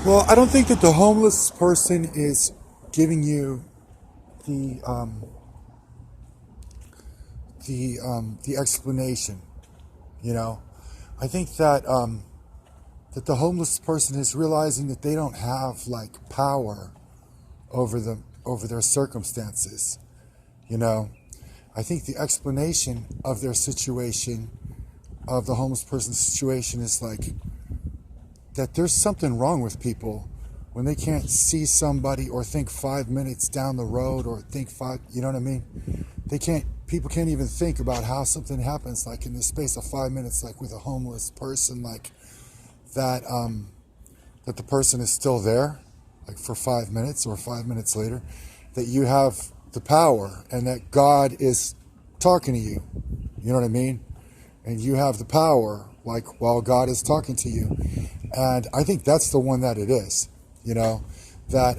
Well, I don't think that the homeless person is giving you the the explanation. You know, I think that that the homeless person is realizing that they don't have like power over their circumstances. You know, I think the explanation of their situation, of the homeless person's situation, is like that there's something wrong with people when they can't see somebody or think 5 minutes down the road or think five, you know what I mean? People can't even think about how something happens like in the space of 5 minutes, like with a homeless person, like that, that the person is still there, like for 5 minutes or 5 minutes later, that you have the power and that God is talking to you. You know what I mean? And you have the power, like while God is talking to you. And I think that's the one that it is, you know, that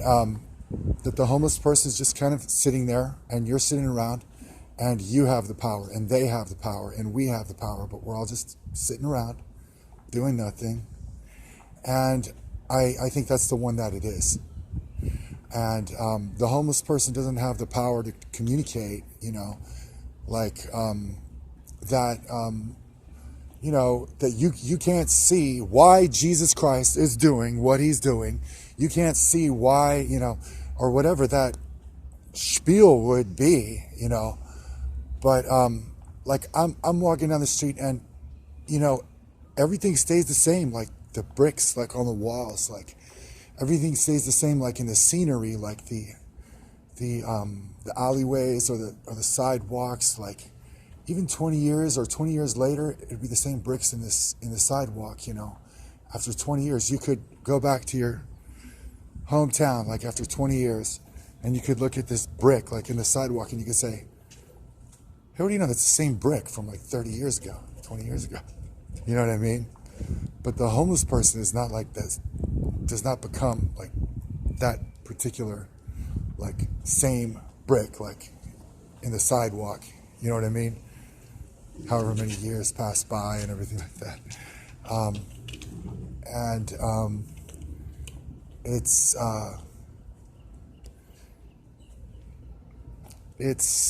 that the homeless person is just kind of sitting there and you're sitting around and you have the power and they have the power and we have the power, but we're all just sitting around doing nothing. And I think that's the one that it is. And the homeless person doesn't have the power to communicate, you know, like that. You know, that you can't see why Jesus Christ is doing what he's doing. You can't see why, you know, or whatever that spiel would be, you know. But like I'm walking down the street and, you know, everything stays the same, like the bricks like on the walls, like everything stays the same, like in the scenery, like the alleyways or the sidewalks, like even 20 years or 20 years later, it'd be the same bricks in the sidewalk, you know. After 20 years, you could go back to your hometown, like after 20 years, and you could look at this brick, like in the sidewalk, and you could say, hey, what do you know? That's the same brick from like 30 years ago, 20 years ago. You know what I mean? But the homeless person is not like this, does not become like that particular, like same brick, like in the sidewalk. You know what I mean? However many years pass by and everything like that. Um, and it's it's